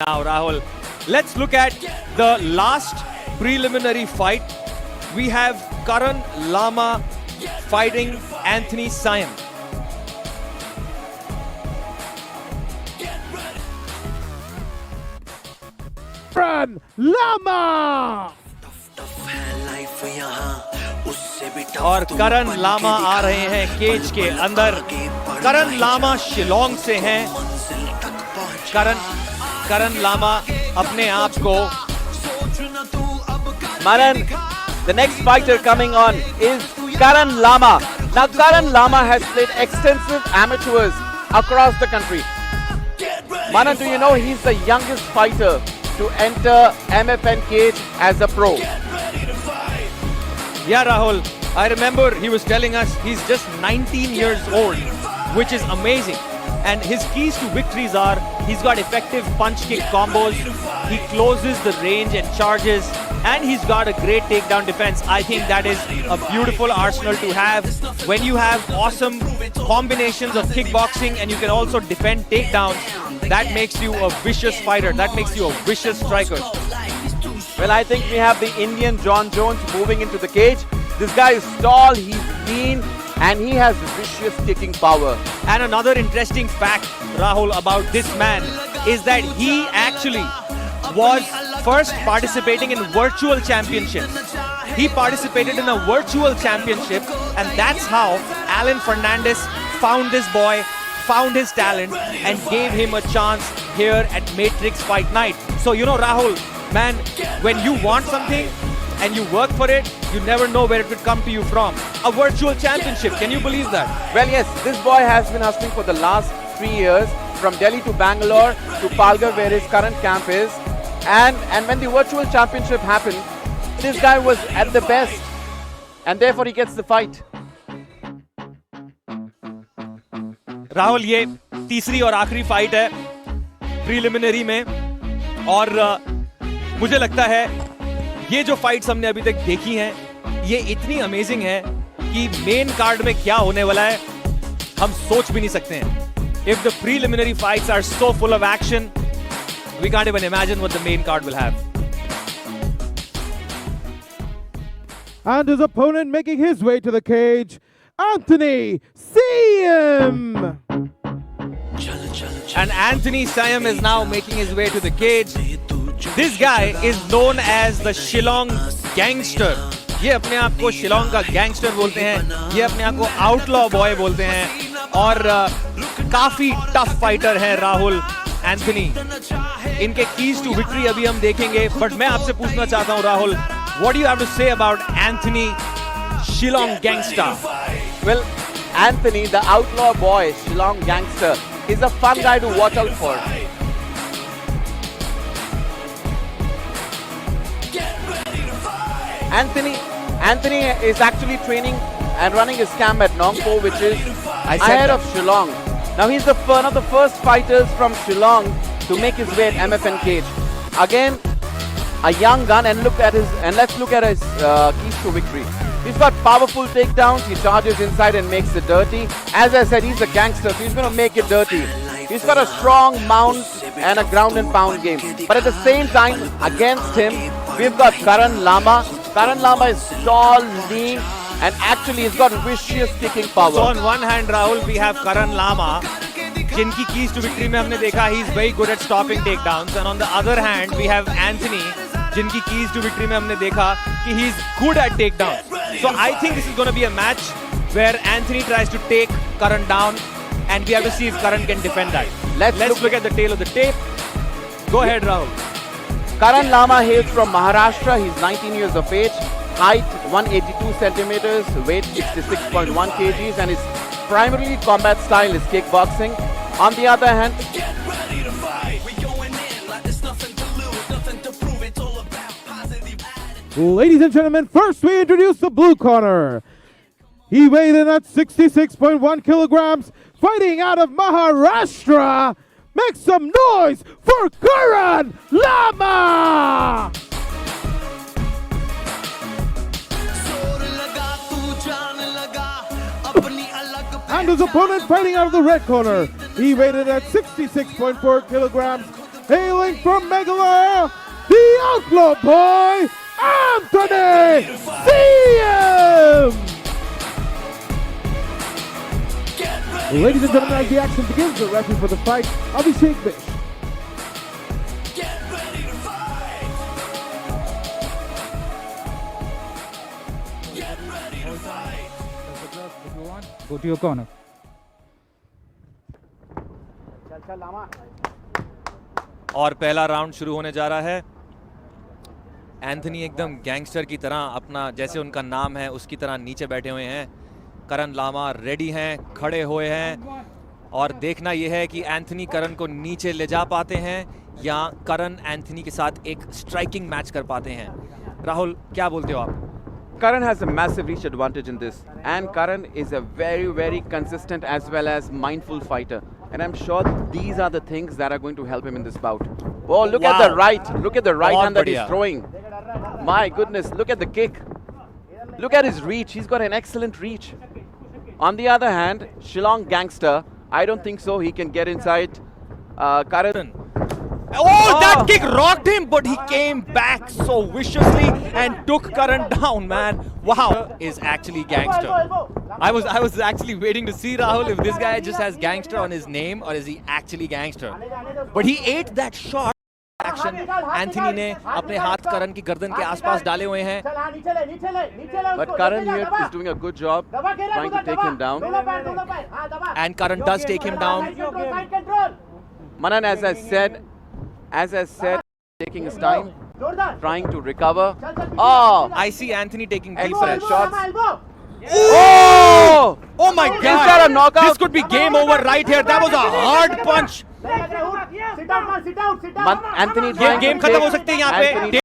Now, Rahul, let's look at the last preliminary fight. We have Karan Lama fighting Anthony Siam. Karan Lama! और करण लामा आ रहे हैं cage के अंदर. करण लामा शिलोंग से हैं. करण लामा अपने आप को Manan, the next fighter coming on is Karan Lama. Now Karan Lama has played extensive amateurs across the country. Manan, do you know he's the youngest fighter to enter MFN cage as a pro? Yeah, Rahul, I remember he was telling us he's just 19 years old, which is amazing. And his keys to victories are he's got effective punch kick combos, he closes the range and charges, and he's got a great takedown defense. I think that is a beautiful arsenal to have. When you have awesome combinations of kickboxing and you can also defend takedowns, that makes you a vicious fighter, that makes you a vicious striker. Well, I think we have the Indian John Jones moving into the cage. This guy is tall, he's lean, and he has vicious kicking power. And another interesting fact, Rahul, about this man is that he actually was first participating in virtual championships. He participated in a virtual championship, and that's how Alan Fernandez found this boy, found his talent, and gave him a chance here at Matrix Fight Night. So, you know, Rahul, man, when you want something and you work for it, you never know where it could come to you from. A virtual championship, can you believe that? Well, yes, this boy has been hustling for the last 3 years, from Delhi to Bangalore to Palghar, where his current camp is. And when the virtual championship happened, this guy was at the best, and therefore he gets the fight. Rahul, ये तीसरी और आखिरी fight है preliminary में, और मुझे लगता है ये जो फाइट्स हमने अभी तक देखी हैं ये इतनी अमेजिंग है कि मेन कार्ड में क्या होने वाला है हम सोच भी नहीं सकते हैं. If the preliminary fights are so full of action, we can't even imagine what the main card will have. And his opponent making his way to the cage, Anthony Siam! And Anthony Siam is now making his way to the cage. This guy is known as the Shillong Gangster. ये अपने आप को शिलोंग का gangster बोलते हैं, ये अपने आप को आउटलॉ बॉय बोलते हैं, और काफी टफ फाइटर है राहुल एंथनी. इनके कीज टू विक्ट्री अभी हम देखेंगे, बट मैं आपसे पूछना चाहता हूं Rahul, what do you have to say about Anthony Shillong gangster? Well, Anthony, the outlaw boy, Shillong Gangster, is a fun guy to watch out for. Anthony is actually training and running his camp at Nongpo, which is ahead of Shillong. Now he's one of the first fighters from Shillong to make his way at MFN cage. Again, a young gun, and let's look at his keys to victory. He's got powerful takedowns, he charges inside and makes it dirty. As I said, he's a gangster, so he's going to make it dirty. He's got a strong mount and a ground and pound game. But at the same time, against him, we've got Karan Lama. Karan Lama is tall, lean, and actually he's got vicious kicking power. So on one hand, Rahul, we have Karan Lama, जिनकी keys to victory में हमने देखा he's very good at stopping takedowns, and on the other hand, we have Anthony, जिनकी keys to victory में हमने देखा कि he's good at takedowns. So I think this is going to be a match where Anthony tries to take Karan down, and we have to see if Karan can defend that. Let's look at the tail of the tape. Go ahead, Rahul. Karan Lama hails from Maharashtra. He's 19 years of age, height 182 centimeters, weight 66.1 kgs, and his primarily combat style is kickboxing. On the other hand, Ladies and gentlemen, first we introduce the blue corner. He weighed in at 66.1 kilograms, fighting out of Maharashtra. Make some noise for Karan Lama! And his opponent fighting out of the red corner. He weighed in at 66.4 kilograms, hailing from Meghalaya, the outlaw boy, Anthony CM! Ladies and gentlemen, as the action begins, the referee for the fight, Abhishek Bish. Go to your corner. और पहला round शुरू होने जा रहा है। Anthony एकदम gangster की तरह अपना, जैसे उनका नाम है उसकी तरह नीचे बैठे हुए हैं। करण लामा रेडी हैं, खड़े हुए हैं और देखना यह है कि एंथनी करण को नीचे ले जा पाते हैं या करण एंथनी के साथ एक स्ट्राइकिंग मैच कर पाते हैं। राहुल, क्या बोलते हो आप? Karan has a massive reach advantage in this, and Karan is a very, very consistent as well as mindful fighter. And I'm sure these are the things that are going to help him in this bout. Oh, look at the right. Look at the right hand that he's throwing. My goodness, look at the kick. Look at his reach. He's got an excellent reach. On the other hand, Shillong Gangster, I don't think so. He can get inside Karan. Oh, that kick rocked him, but he came back so viciously and took Karan down, man. Wow, is actually gangster. I was actually waiting to see, Rahul, if this guy just has gangster on his name or is he actually gangster. But he ate that shot. Action. Anthony ने अपने हाथ करण की गर्दन के आसपास डाले हुए हैं. But Karan here is doing a good job trying to take him down. And Karan does take him down. Manan, as I said, taking his time, trying to recover. Oh, I see Anthony taking deep excellent breaths. shots. Oh! Oh my God! Is that a knockout? This could be game over right here. That was a hard punch. Anthony ये game खत्म हो सकते हैं यहाँ पे. Anthony,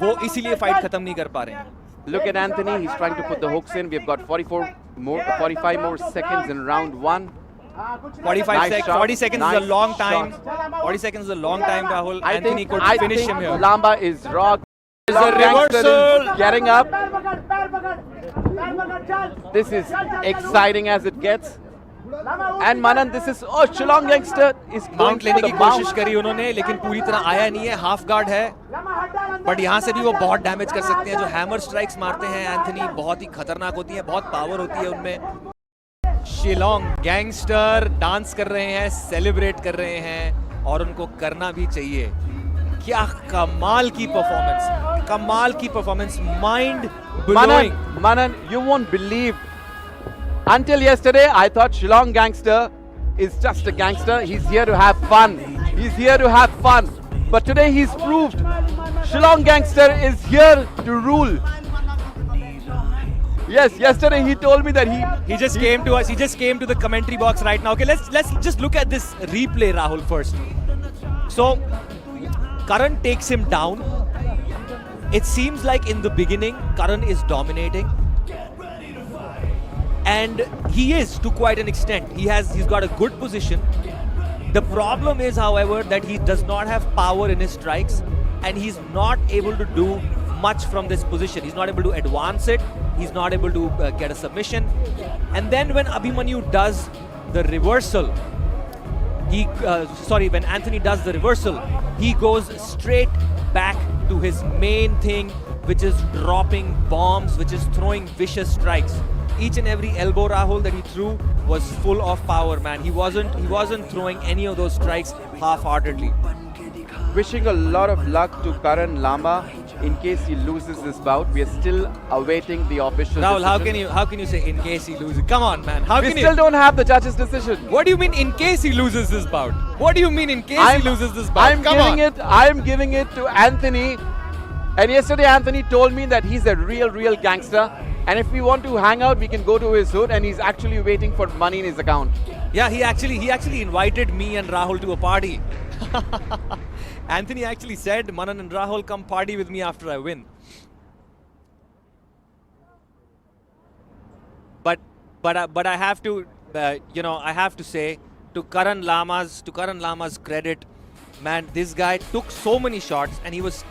वो इसीलिए fight खत्म नहीं कर पा रहे हैं. look at Anthony. He's trying to put the hooks in. We've got 45 more seconds in round one. 40 seconds is a long time. 40 seconds is a long time, Rahul. Anthony could finish him here. Lamba is rocked. There's a reversal. Getting up. This is exciting as it gets. And Manan, this is Shillong Gangster is going mount लेने to की the कोशिश mount. करी उन्होंने, लेकिन पूरी तरह आया नहीं है. हाफ गार्ड है, बट यहाँ से भी वो बहुत डैमेज कर सकते हैं. जो हैमर स्ट्राइक्स मारते हैं एंथनी, बहुत ही खतरनाक होती है, बहुत पावर होती है उनमें. शिलोंग गैंगस्टर डांस कर रहे हैं, सेलिब्रेट कर रहे हैं और उनको करना भी चाहिए. क्या कमाल की performance, mind blowing. Manan, you won't believe. Until yesterday, I thought Shillong Gangster is just a gangster. He's here to have fun. But today he's proved Shillong Gangster is here to rule. Yes, yesterday he told me that he just came to us. He just came to the commentary box right now. Okay, let's just look at this replay, Rahul, first. So Karan takes him down. It seems like in the beginning Karan is dominating, and he is to quite an extent. He's got a good position. The problem is, however, that he does not have power in his strikes, and he's not able to do much from this position. He's not able to advance it. He's not able to get a submission. And then when Abhimanyu does the reversal, when Anthony does the reversal, he goes straight back to his main thing, which is dropping bombs, which is throwing vicious strikes. Each and every elbow, Rahul, that he threw was full of power, man. He wasn't throwing any of those strikes half-heartedly. wishing a lot of luck to Karan Lamba in case he loses this bout. We are still awaiting the official Rahul, decision. how can you say in case he loses? Come on, man. We still don't have the judge's decision. What do you mean in case he loses this bout? What do you mean in case he loses this bout? I'm giving it to Anthony. And yesterday Anthony told me that he's a real gangster. And if we want to hang out, we can go to his hood, and he's actually waiting for money in his account. Yeah, he actually invited me and Rahul to a party. Anthony actually said, Manan and Rahul, come party with me after I win. But I have to, I have to say, to Karan Lama's credit, man, this guy took so many shots and he was.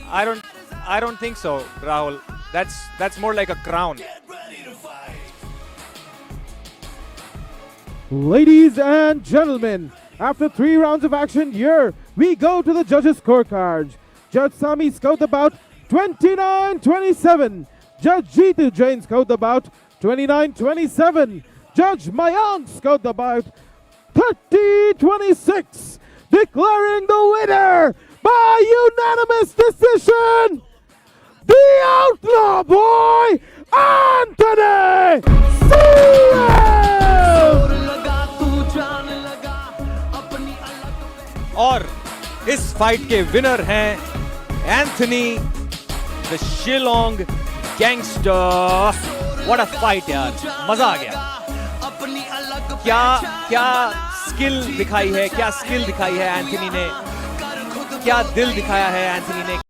I don't think so, Rahul. That's more like a crown. Ladies and gentlemen, After 3 rounds of action here, we go to the judges' scorecards. Judge Sami scored the bout 29-27. Judge Jeetu Jain scored the bout 29-27. Judge Mayank scored the bout 30-26. Declaring the winner by unanimous decision, the Outlaw Boy, Anthony CM! और इस fight के winner हैं Anthony the Shillong gangster. What a fight यार, मजा आ गया। क्या skill दिखाई है, क्या स्किल दिखाई है एंथनी ने, क्या दिल दिखाया है एंथनी ने।